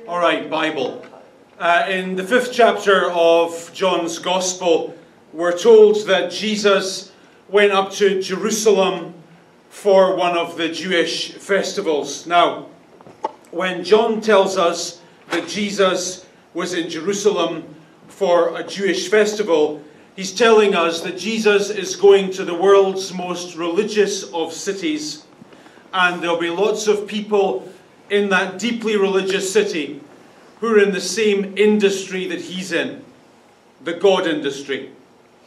All right, Bible. In the 5th chapter of John's Gospel, we're told that Jesus went up to Jerusalem for one of the Jewish festivals. Now, when John tells us that Jesus was in Jerusalem for a Jewish festival, he's telling us that Jesus is going to the world's most religious of cities, and there'll be lots of people in that deeply religious city who are in the same industry that he's in, the God industry.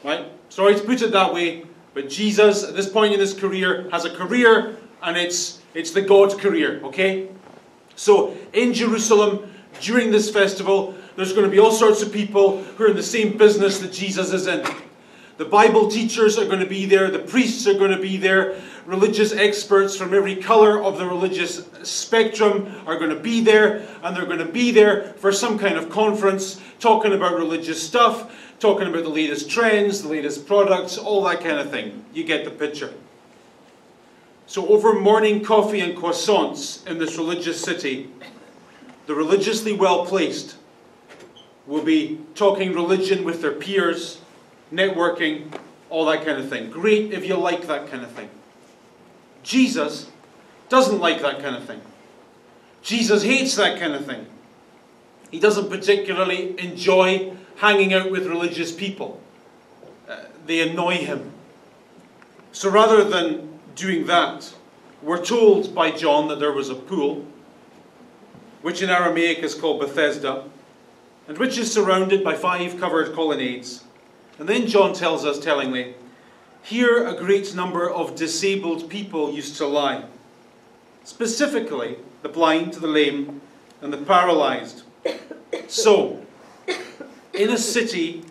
Right? Sorry to put it that way, but Jesus, at this point in his career, has a career, and it's the God career, okay? So, in Jerusalem, during this festival, there's going to be all sorts of people who are in the same business that Jesus is in. The Bible teachers are going to be there, the priests are going to be there, religious experts from every colour of the religious spectrum are going to be there, and they're going to be there for some kind of conference, talking about religious stuff, talking about the latest trends, the latest products, all that kind of thing. You get the picture. So over morning coffee and croissants in this religious city, the religiously well-placed will be talking religion with their peers, networking, all that kind of thing. Great if you like that kind of thing. Jesus doesn't like that kind of thing. Jesus hates that kind of thing. He doesn't particularly enjoy hanging out with religious people. They annoy him. So rather than doing that, we're told by John that there was a pool, which in Aramaic is called Bethesda, and which is surrounded by 5 covered colonnades. And then John tells us tellingly, here a great number of disabled people used to lie. Specifically, the blind, the lame, and the paralyzed. So, in a city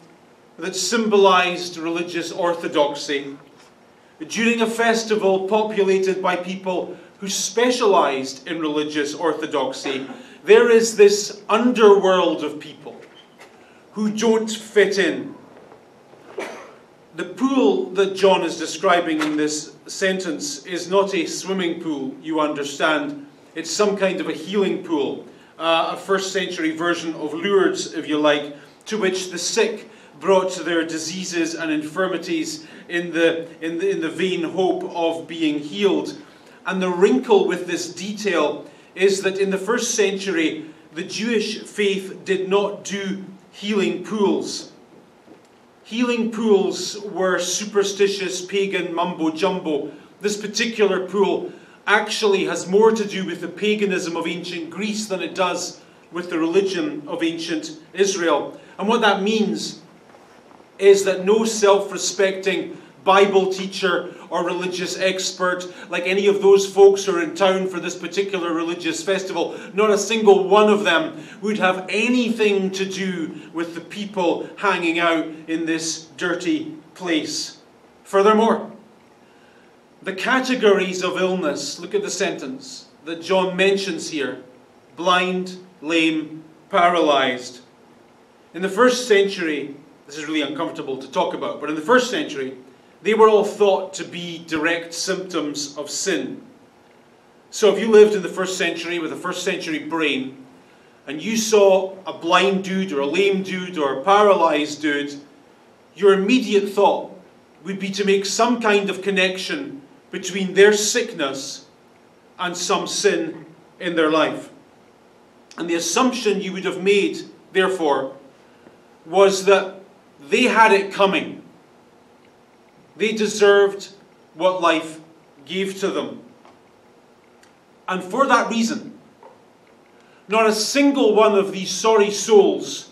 that symbolized religious orthodoxy, during a festival populated by people who specialized in religious orthodoxy, there is this underworld of people who don't fit in. The pool that John is describing in this sentence is not a swimming pool, you understand. It's some kind of a healing pool, a 1st century version of Lourdes, if you like, to which the sick brought their diseases and infirmities in the vain hope of being healed. And the wrinkle with this detail is that in the 1st century, the Jewish faith did not do healing pools. Healing pools were superstitious pagan mumbo-jumbo. This particular pool actually has more to do with the paganism of ancient Greece than it does with the religion of ancient Israel. And what that means is that no self-respecting Bible teacher or religious expert, like any of those folks who are in town for this particular religious festival, not a single one of them would have anything to do with the people hanging out in this dirty place. Furthermore, the categories of illness, look at the sentence that John mentions here: blind, lame, paralyzed. In the 1st century, this is really uncomfortable to talk about, but in the 1st century, they were all thought to be direct symptoms of sin. So if you lived in the 1st century with a 1st century brain, and you saw a blind dude or a lame dude or a paralyzed dude, your immediate thought would be to make some kind of connection between their sickness and some sin in their life. And the assumption you would have made, therefore, was that they had it coming. They deserved what life gave to them. And for that reason, not a single one of these sorry souls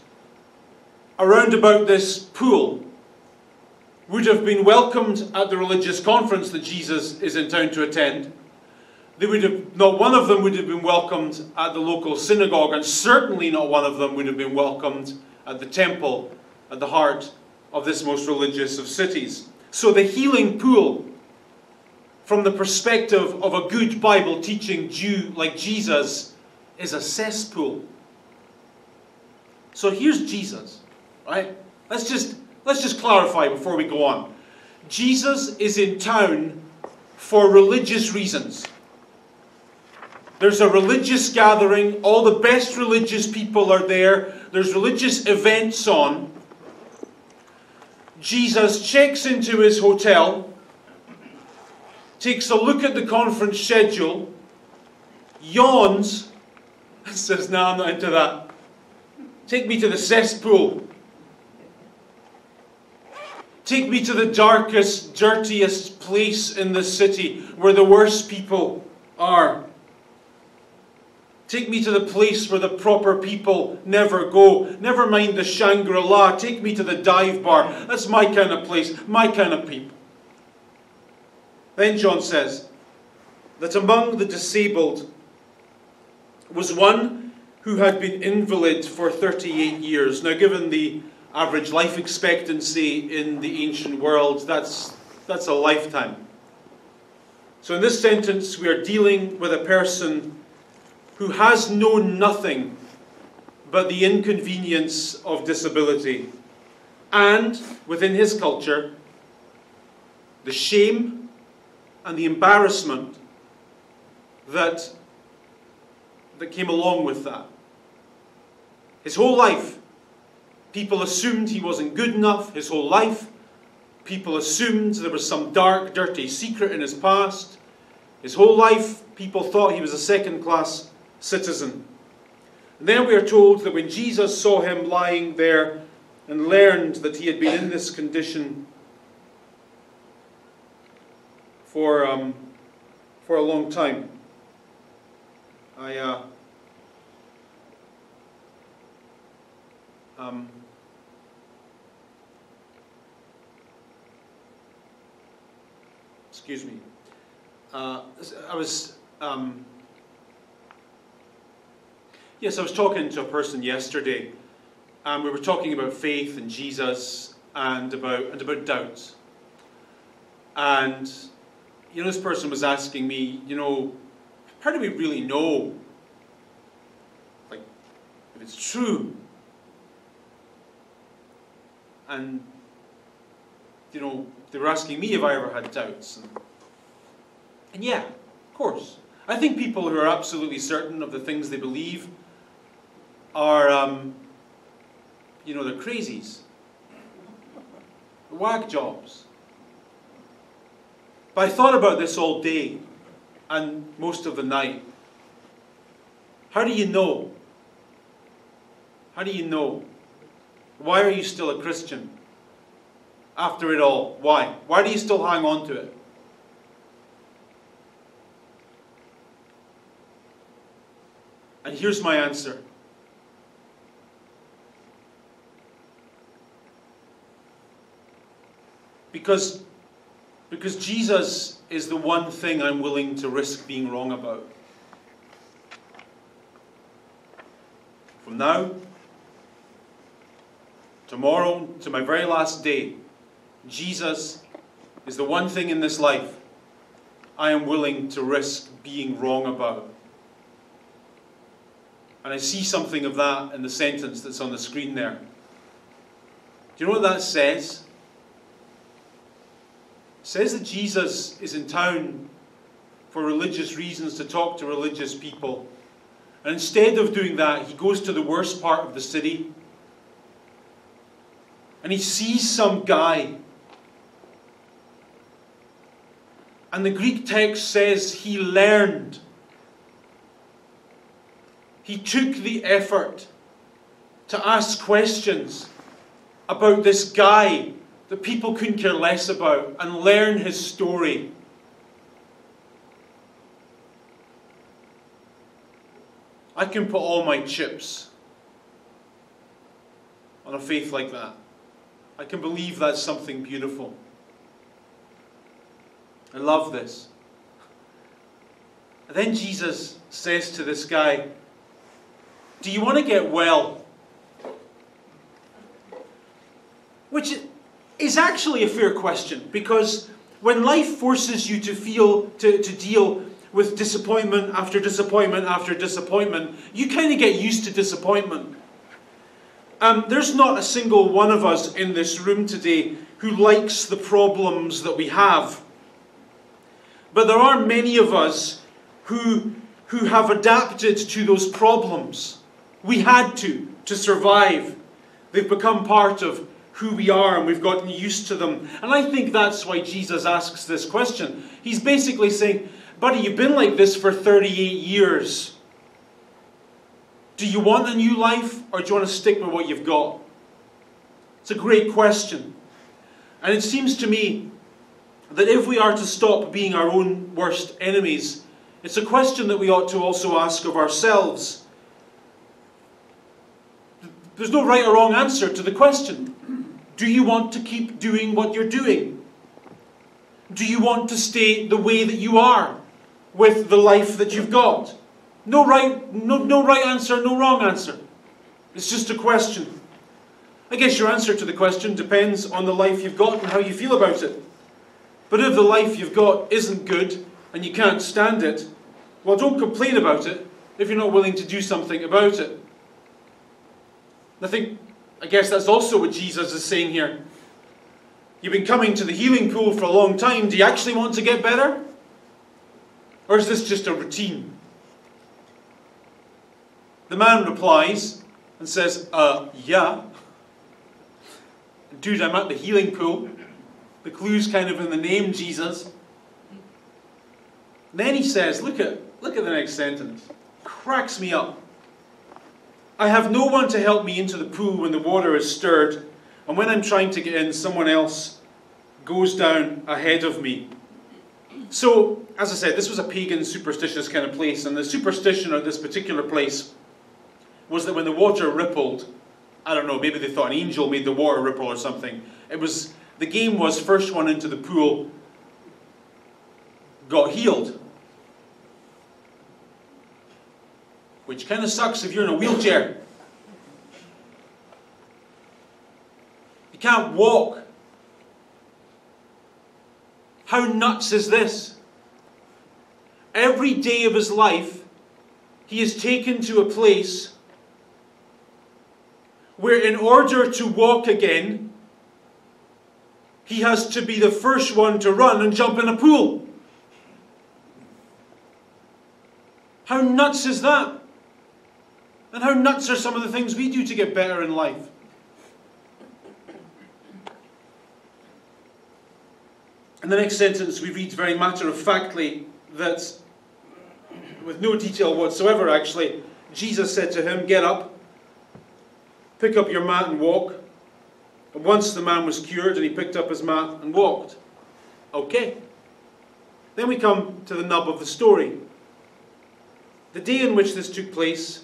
around about this pool would have been welcomed at the religious conference that Jesus is in town to attend. Not one of them would have been welcomed at the local synagogue, and certainly not one of them would have been welcomed at the temple at the heart of this most religious of cities. So the healing pool, from the perspective of a good Bible teaching Jew like Jesus, is a cesspool. So here's Jesus, right? Let's just clarify before we go on. Jesus is in town for religious reasons. There's a religious gathering. All the best religious people are there. There's religious events on. Jesus checks into his hotel, takes a look at the conference schedule, yawns, and says, "No, I'm not into that. Take me to the cesspool. Take me to the darkest, dirtiest place in the city where the worst people are. Take me to the place where the proper people never go. Never mind the Shangri-La. Take me to the dive bar. That's my kind of place, my kind of people." Then John says that among the disabled was one who had been invalid for 38 years. Now, given the average life expectancy in the ancient world, that's a lifetime. So in this sentence, we are dealing with a person who has known nothing but the inconvenience of disability, and within his culture, the shame and the embarrassment that came along with that. His whole life, people assumed he wasn't good enough. His whole life, people assumed there was some dark, dirty secret in his past. His whole life, people thought he was a second-class citizen. And then we are told that when Jesus saw him lying there and learned that he had been in this condition for a long time, excuse me. I was talking to a person yesterday, and we were talking about faith and Jesus and about doubts. And this person was asking me, how do we really know, like, if it's true? And they were asking me if I ever had doubts. And yeah, of course. I think people who are absolutely certain of the things they believe are, they're crazies. Whack jobs. But I thought about this all day and most of the night. How do you know? How do you know? Why are you still a Christian? After it all, why? Why do you still hang on to it? And here's my answer. Because Jesus is the one thing I'm willing to risk being wrong about. From now, tomorrow, to my very last day, Jesus is the one thing in this life I am willing to risk being wrong about. And I see something of that in the sentence that's on the screen there. Do you know what that says? It says that Jesus is in town for religious reasons, to talk to religious people. And instead of doing that, he goes to the worst part of the city. And he sees some guy. And the Greek text says he learned. He took the effort to ask questions about this guy that people couldn't care less about and learn his story. I can put all my chips on a faith like that. I can believe that's something beautiful. I love this. And then Jesus says to this guy, "Do you want to get well?" Which is actually a fair question, because when life forces you to deal with disappointment after disappointment after disappointment, you kind of get used to disappointment. There's not a single one of us in this room today who likes the problems that we have. But there are many of us who who have adapted to those problems. We had to survive. They've become part of who we are, and we've gotten used to them. And I think that's why Jesus asks this question. He's basically saying, buddy, you've been like this for 38 years. Do you want a new life, or do you want to stick with what you've got? It's a great question. And it seems to me that if we are to stop being our own worst enemies, it's a question that we ought to also ask of ourselves. There's no right or wrong answer to the question. Do you want to keep doing what you're doing? Do you want to stay the way that you are with the life that you've got? No right answer, no wrong answer. It's just a question. I guess your answer to the question depends on the life you've got and how you feel about it. But if the life you've got isn't good and you can't stand it, well, don't complain about it if you're not willing to do something about it. I guess that's also what Jesus is saying here. You've been coming to the healing pool for a long time. Do you actually want to get better? Or is this just a routine? The man replies and says, yeah. Dude, I'm at the healing pool. The clue's kind of in the name, Jesus. And then he says, look at the next sentence. Cracks me up. I have no one to help me into the pool when the water is stirred, and when I'm trying to get in, someone else goes down ahead of me. So, as I said, this was a pagan, superstitious kind of place, and the superstition of this particular place was that when the water rippled, I don't know, maybe they thought an angel made the water ripple or something. The game was first one into the pool got healed. Which kind of sucks if you're in a wheelchair. You can't walk. How nuts is this? Every day of his life, he is taken to a place where in order to walk again, he has to be the first one to run and jump in a pool. How nuts is that? And how nuts are some of the things we do to get better in life? In the next sentence we read very matter-of-factly that, with no detail whatsoever actually, Jesus said to him, get up, pick up your mat and walk. And once the man was cured and he picked up his mat and walked. Okay. Then we come to the nub of the story. The day in which this took place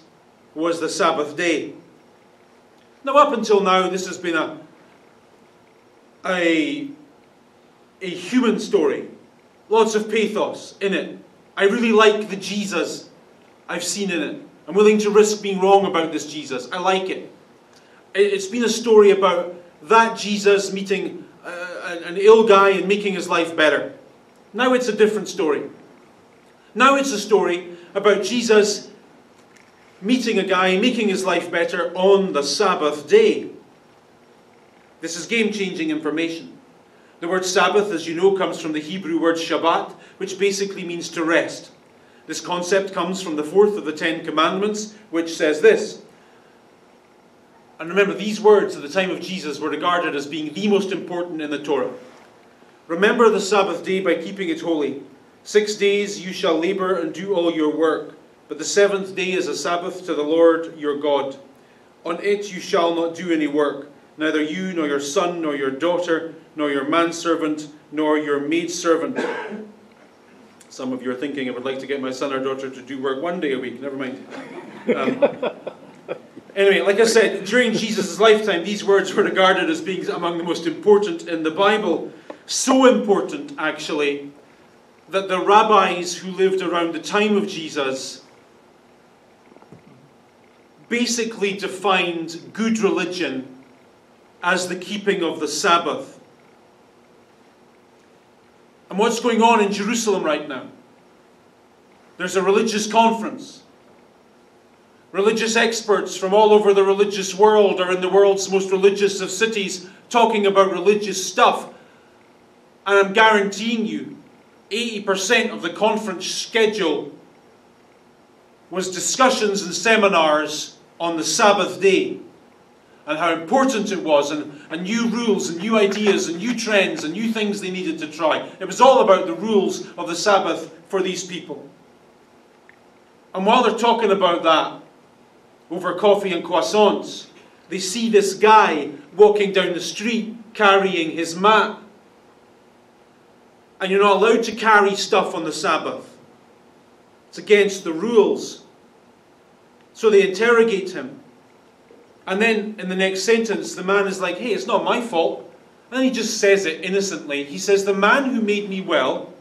was the Sabbath day. Now up until now this has been a human story. Lots of pathos in it. I really like the Jesus I've seen in it. I'm willing to risk being wrong about this Jesus. I like it. It's been a story about that Jesus meeting an ill guy and making his life better. Now it's a different story. Now it's a story about Jesus meeting a guy, making his life better on the Sabbath day. This is game-changing information. The word Sabbath, as you know, comes from the Hebrew word Shabbat, which basically means to rest. This concept comes from the fourth of the Ten Commandments, which says this. And remember, these words at the time of Jesus were regarded as being the most important in the Torah. Remember the Sabbath day by keeping it holy. 6 days you shall labor and do all your work. But the seventh day is a Sabbath to the Lord your God. On it you shall not do any work, neither you, nor your son, nor your daughter, nor your manservant, nor your maidservant. Some of you are thinking, I would like to get my son or daughter to do work 1 day a week. Never mind. Anyway, like I said, during Jesus' lifetime, these words were regarded as being among the most important in the Bible. So important, actually, that the rabbis who lived around the time of Jesus basically defined good religion as the keeping of the Sabbath. And what's going on in Jerusalem right now? There's a religious conference. Religious experts from all over the religious world are in the world's most religious of cities talking about religious stuff. And I'm guaranteeing you, 80% of the conference schedule was discussions and seminars on the Sabbath day, and how important it was, and new rules and new ideas and new trends and new things they needed to try. It was all about the rules of the Sabbath for these people. And while they're talking about that over coffee and croissants, they see this guy walking down the street carrying his mat. And you're not allowed to carry stuff on the Sabbath. It's against the rules. So they interrogate him. And then in the next sentence, the man is like, hey, it's not my fault. And then he just says it innocently. He says, the man who made me well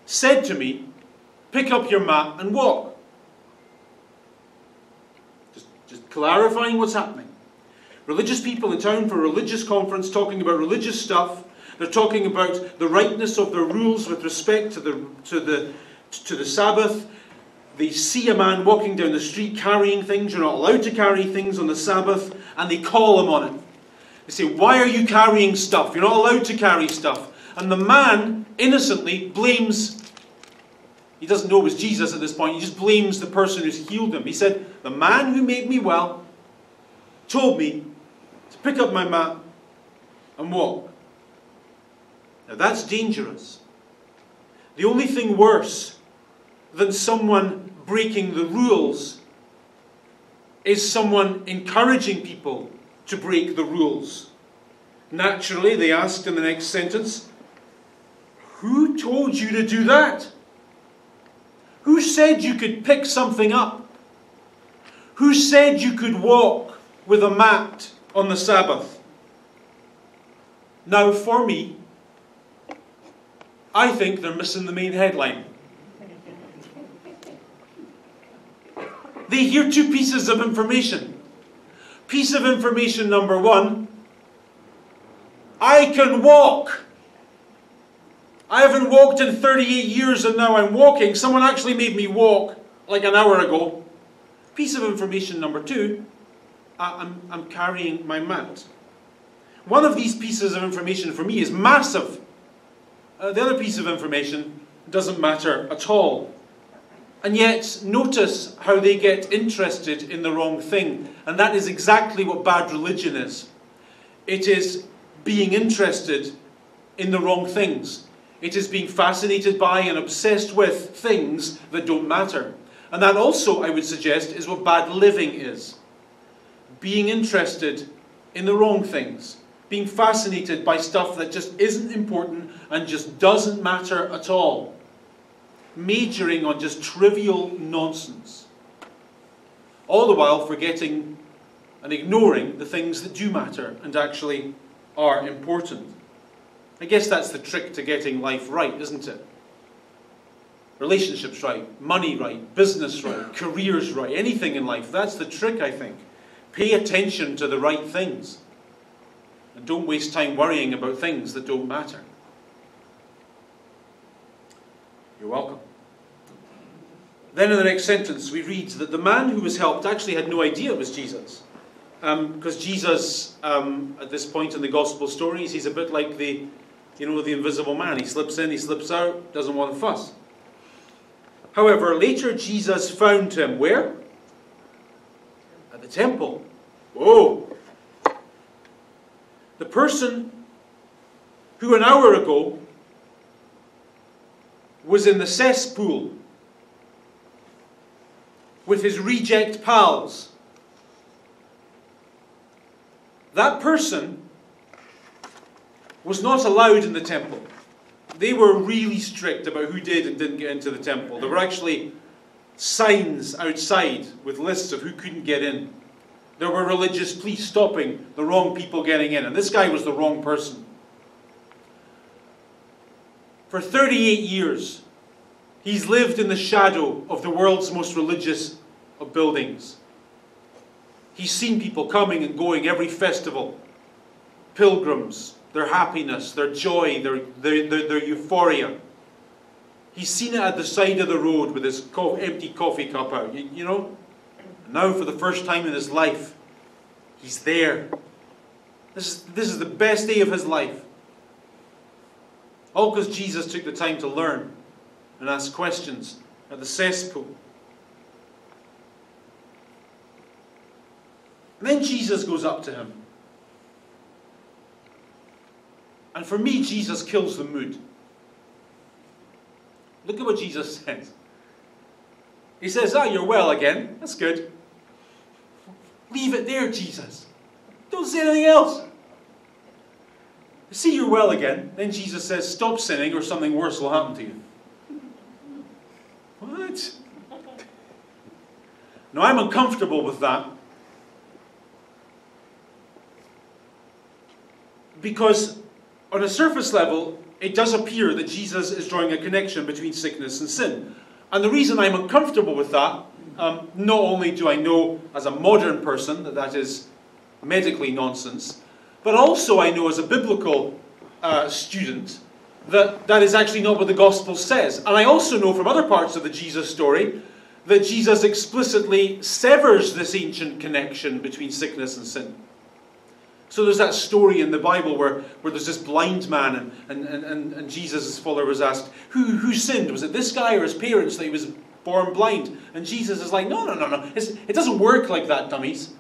said to me, pick up your mat and walk. Just clarifying what's happening. Religious people in town for a religious conference talking about religious stuff. They're talking about the rightness of their rules with respect to the Sabbath. They see a man walking down the street carrying things. You're not allowed to carry things on the Sabbath. And they call him on it. They say, why are you carrying stuff? You're not allowed to carry stuff. And the man innocently blames, he doesn't know it was Jesus at this point, he just blames the person who's healed him. He said, the man who made me well told me to pick up my mat and walk. Now that's dangerous. The only thing worse than someone breaking the rules is someone encouraging people to break the rules. Naturally, they asked in the next sentence, who told you to do that? Who said you could pick something up? Who said you could walk with a mat on the Sabbath? Now, for me, I think they're missing the main headline. They hear two pieces of information. Piece of information number one, I can walk. I haven't walked in 38 years and now I'm walking. Someone actually made me walk like an hour ago. Piece of information number two, I'm carrying my mat. One of these pieces of information for me is massive. The other piece of information doesn't matter at all. And yet, notice how they get interested in the wrong thing. And that is exactly what bad religion is. It is being interested in the wrong things. It is being fascinated by and obsessed with things that don't matter. And that also, I would suggest, is what bad living is. Being interested in the wrong things. Being fascinated by stuff that just isn't important and just doesn't matter at all. Majoring on just trivial nonsense. All the while forgetting and ignoring the things that do matter and actually are important. I guess that's the trick to getting life right, isn't it? Relationships right, money right, business right, careers right, anything in life. That's the trick, I think. Pay attention to the right things. And don't waste time worrying about things that don't matter. You're welcome. Then in the next sentence we read that the man who was helped actually had no idea it was Jesus. Because Jesus, at this point in the gospel stories, he's a bit like the invisible man. He slips in, he slips out, doesn't want to fuss. However, later Jesus found him where? At the temple. Whoa! The person who an hour ago was in the cesspool with his reject pals. That person was not allowed in the temple. They were really strict about who did and didn't get into the temple. There were actually signs outside with lists of who couldn't get in. There were religious police stopping the wrong people getting in. And this guy was the wrong person. For 38 years, he's lived in the shadow of the world's most religious of buildings. He's seen people coming and going every festival. Pilgrims, their happiness, their joy, their euphoria. He's seen it at the side of the road with his empty coffee cup out. You know? Now for the first time in his life, he's there. This is the best day of his life. All because Jesus took the time to learn and ask questions at the cesspool. And then Jesus goes up to him. And for me, Jesus kills the mood. Look at what Jesus says. He says, you're well again. That's good. Leave it there, Jesus. Don't say anything else. See, you're well again. Then Jesus says, stop sinning or something worse will happen to you. What? Now, I'm uncomfortable with that. Because on a surface level, it does appear that Jesus is drawing a connection between sickness and sin. And the reason I'm uncomfortable with that, not only do I know as a modern person that that is medically nonsense, but also I know as a biblical student that that is actually not what the gospel says. And I also know from other parts of the Jesus story that Jesus explicitly severs this ancient connection between sickness and sin. So there's that story in the Bible where there's this blind man and Jesus' follower was asked, who sinned? Was it this guy or his parents that he was born blind? And Jesus is like, no. It doesn't work like that, dummies.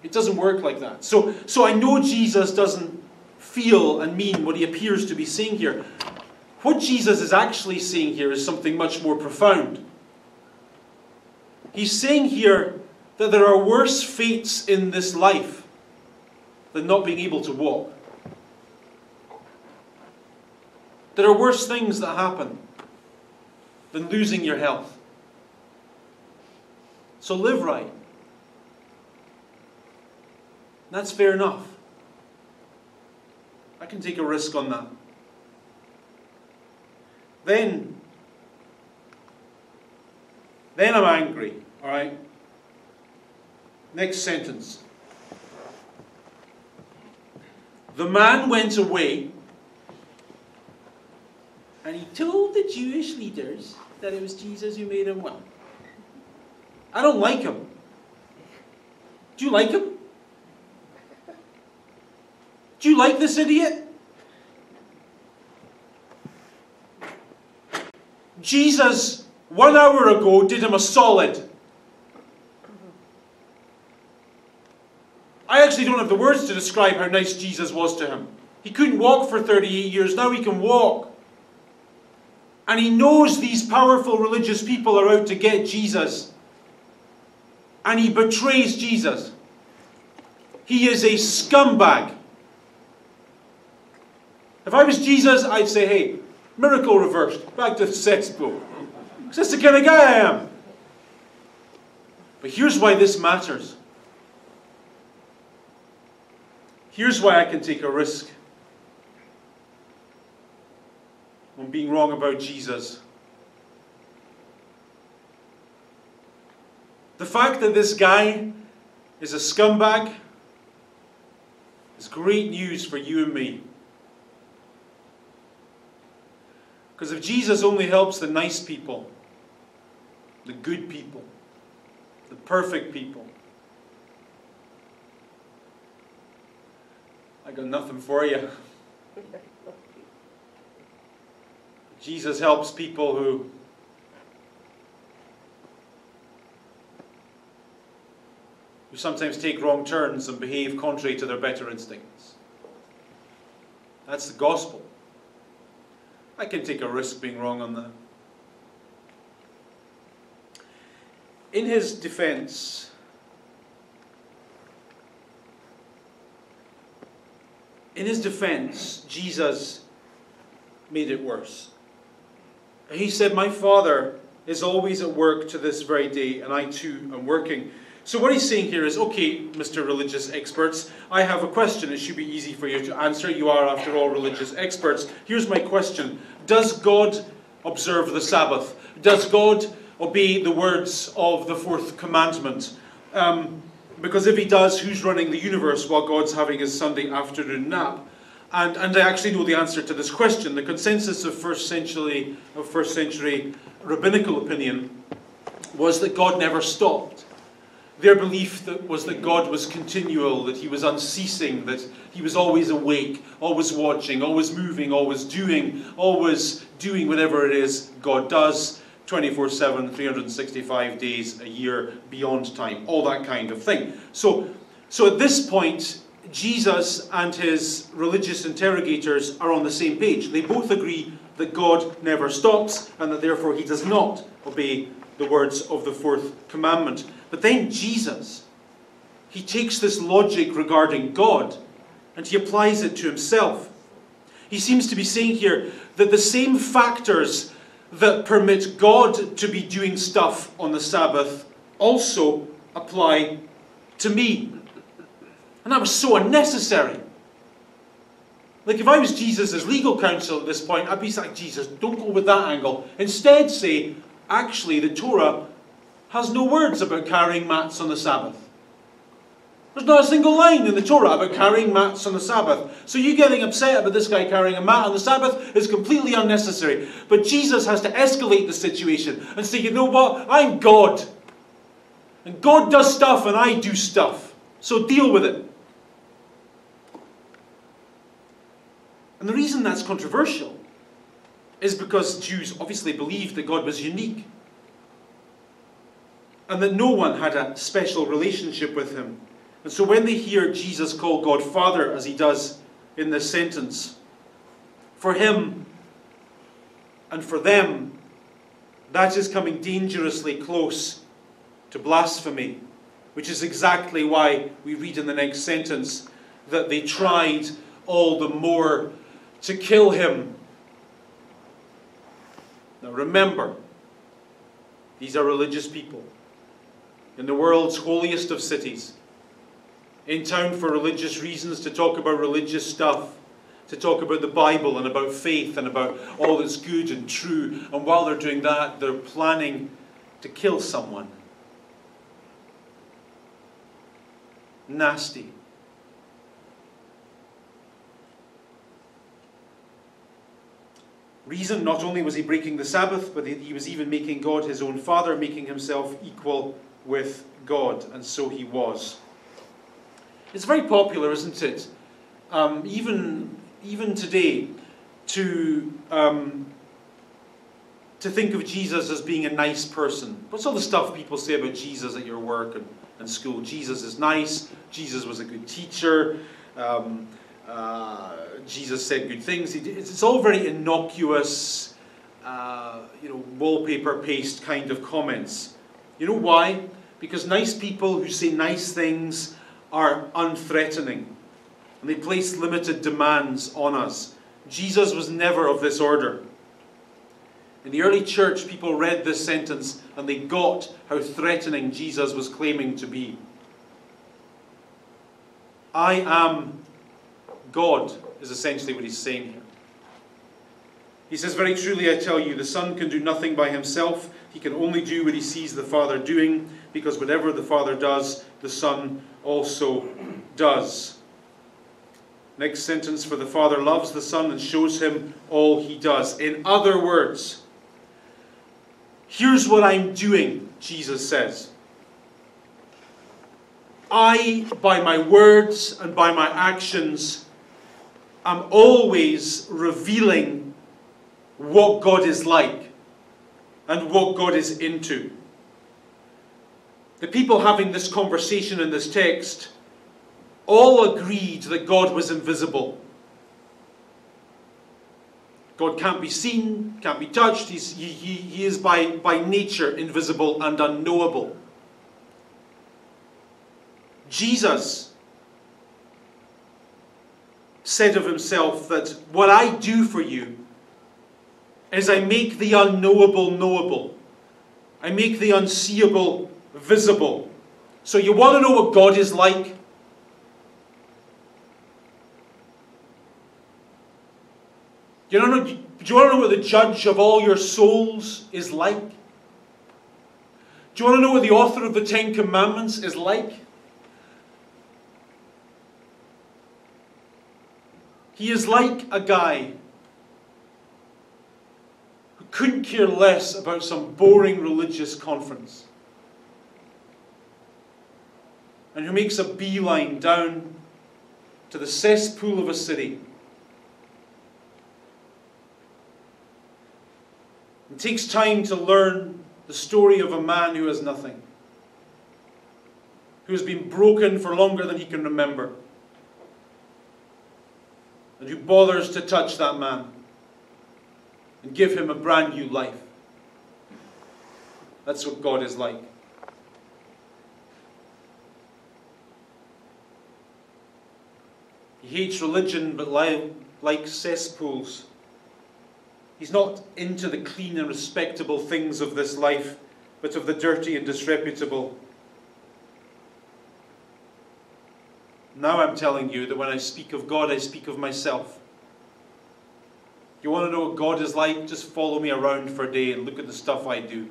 It doesn't work like that. So I know Jesus doesn't feel and mean what he appears to be saying here. What Jesus is actually saying here is something much more profound. He's saying here that there are worse fates in this life than not being able to walk. There are worse things that happen than losing your health. So live right. That's fair enough. I can take a risk on that. Then I'm angry. All right? Next sentence. The man went away and he told the Jewish leaders that it was Jesus who made him well. I don't like him. Do you like him? Do you like this idiot? Jesus, 1 hour ago, did him a solid. I actually don't have the words to describe how nice Jesus was to him. He couldn't walk for 38 years, now he can walk. And he knows these powerful religious people are out to get Jesus. And he betrays Jesus. He is a scumbag. If I was Jesus, I'd say, hey, miracle reversed. Back to the cesspool. Because that's the kind of guy I am. But here's why this matters. Here's why I can take a risk on being wrong about Jesus. The fact that this guy is a scumbag is great news for you and me. Because if Jesus only helps the nice people, the good people, the perfect people, I got nothing for you. Jesus helps people who sometimes take wrong turns and behave contrary to their better instincts. That's the gospel. I can take a risk being wrong on that. In his defense, Jesus made it worse. He said, my Father is always at work to this very day, and I too am working. So what he's saying here is, okay, Mr. Religious Experts, I have a question. It should be easy for you to answer. You are, after all, religious experts. Here's my question. Does God observe the Sabbath? Does God obey the words of the fourth commandment? Because if he does, who's running the universe while God's having his Sunday afternoon nap? And I actually know the answer to this question. The consensus of first century rabbinical opinion was that God never stopped. Their belief was that God was continual, that he was unceasing, that he was always awake, always watching, always moving, always doing whatever it is God does, 24/7, 365 days a year, beyond time, all that kind of thing. So So at this point, Jesus and his religious interrogators are on the same page. They both agree that God never stops and that therefore he does not obey the words of the fourth commandment. But then Jesus, he takes this logic regarding God and he applies it to himself. He seems to be saying here that the same factors that permit God to be doing stuff on the Sabbath also apply to me. And that was so unnecessary. Like if I was Jesus' legal counsel at this point, I'd be like, Jesus, don't go with that angle. Instead say, actually the Torah has no words about carrying mats on the Sabbath. There's not a single line in the Torah about carrying mats on the Sabbath. So you getting upset about this guy carrying a mat on the Sabbath is completely unnecessary. But Jesus has to escalate the situation and say, you know what? I'm God. And God does stuff and I do stuff. So deal with it. And the reason that's controversial is because Jews obviously believed that God was unique. And that no one had a special relationship with him. And so when they hear Jesus call God Father, as he does in this sentence, for him and for them, that is coming dangerously close to blasphemy. Which is exactly why we read in the next sentence that they tried all the more to kill him. Now remember, these are religious people in the world's holiest of cities, in town for religious reasons, to talk about religious stuff, to talk about the Bible and about faith and about all that's good and true. And while they're doing that, they're planning to kill someone. Nasty. Reason, not only was he breaking the Sabbath, but he was even making God his own father, making himself equal with God. And so he was. It's very popular, isn't it? Even today, to think of Jesus as being a nice person. What's all the stuff people say about Jesus at your work and school? Jesus is nice. Jesus was a good teacher. Jesus said good things. It's all very innocuous, wallpaper paste kind of comments. You know why? Because nice people who say nice things are unthreatening. And they place limited demands on us. Jesus was never of this order. In the early church, people read this sentence and they got how threatening Jesus was claiming to be. I am God, is essentially what he's saying here. He says, very truly I tell you, the Son can do nothing by himself. He can only do what he sees the Father doing, because whatever the Father does, the Son also does. Next sentence, for the Father loves the Son and shows him all he does. In other words, here's what I'm doing, Jesus says. I, by my words and by my actions, am always revealing what God is like and what God is into. The people having this conversation in this text all agreed that God was invisible. God can't be seen, can't be touched. He is by nature invisible and unknowable. Jesus said of himself that what I do for you is I make the unknowable knowable. I make the unseeable visible. So you want to know what God is like? Do you want to know what the judge of all your souls is like? Do you want to know what the author of the Ten Commandments is like? He is like a guy who couldn't care less about some boring religious conference and who makes a beeline down to the cesspool of a city and takes time to learn the story of a man who has nothing. who has been broken for longer than he can remember, and who bothers to touch that man and give him a brand new life. That's what God is like. He hates religion, but likes cesspools. He's not into the clean and respectable things of this life, but of the dirty and disreputable. Now I'm telling you that when I speak of God, I speak of myself. You want to know what God is like? Just follow me around for a day and look at the stuff I do.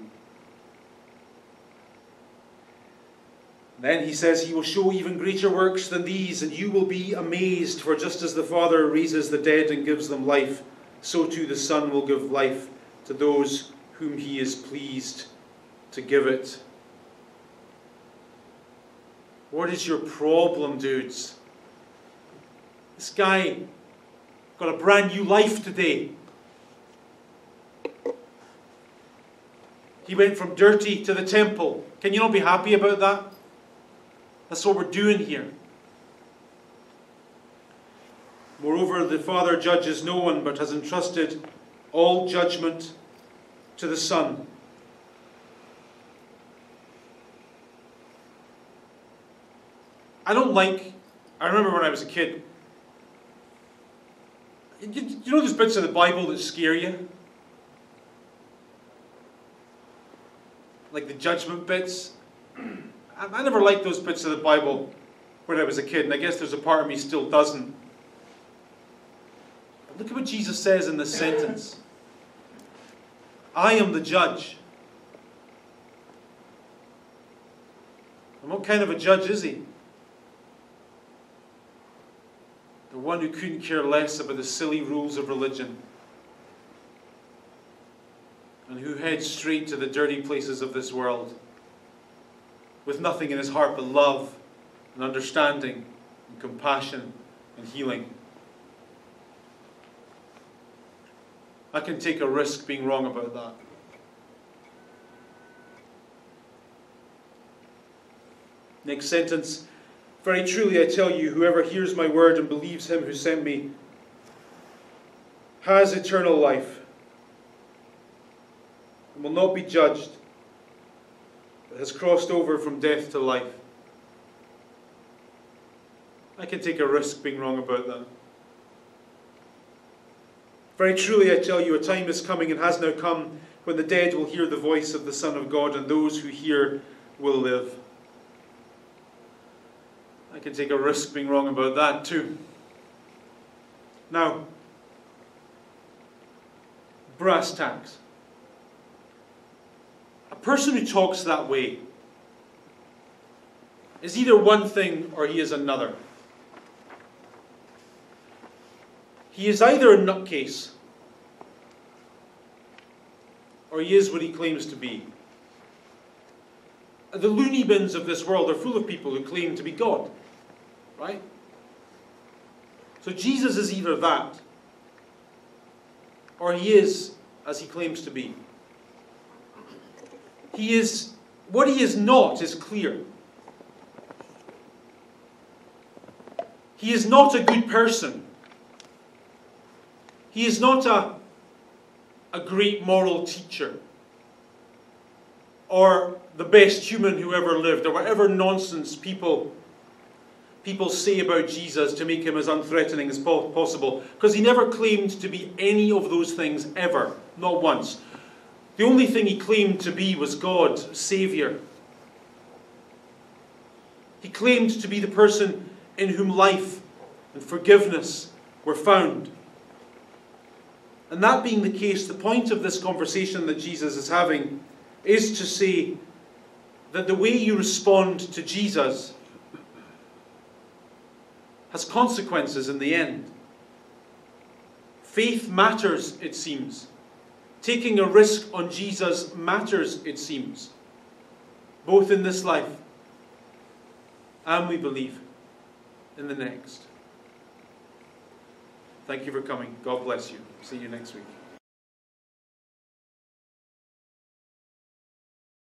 Then he says, he will show even greater works than these, and you will be amazed. For just as the Father raises the dead and gives them life, so too the Son will give life to those whom he is pleased to give it. What is your problem, dudes? This guy got a brand new life today. He went from dirty to the temple. Can you not be happy about that? That's what we're doing here. Moreover, the Father judges no one, but has entrusted all judgment to the Son. I remember when I was a kid, you know those bits of the Bible that scare you? Like the judgment bits? I never liked those bits of the Bible when I was a kid, and I guess there's a part of me still doesn't. But look at what Jesus says in this sentence. I am the judge. And what kind of a judge is he? The one who couldn't care less about the silly rules of religion, and who heads straight to the dirty places of this world, with nothing in his heart but love and understanding and compassion and healing. I can take a risk being wrong about that. Next sentence. Very truly I tell you, whoever hears my word and believes him who sent me has eternal life and will not be judged, but has crossed over from death to life. I can take a risk being wrong about that. Very truly I tell you, a time is coming and has now come when the dead will hear the voice of the Son of God, and those who hear will live. I can take a risk being wrong about that too. Now, brass tacks. A person who talks that way is either one thing or he is another. He is either a nutcase or he is what he claims to be. The loony bins of this world are full of people who claim to be God. Right? So Jesus is either that, or he is as he claims to be. What he is not is clear. He is not a good person. He is not a great moral teacher, or the best human who ever lived, or whatever nonsense people say about Jesus to make him as unthreatening as possible, because he never claimed to be any of those things ever, not once. The only thing he claimed to be was God, Saviour. He claimed to be the person in whom life and forgiveness were found. And that being the case, the point of this conversation that Jesus is having is to say that the way you respond to Jesus has consequences in the end. Faith matters, it seems. Taking a risk on Jesus matters, it seems. Both in this life and, we believe, in the next. Thank you for coming. God bless you. See you next week.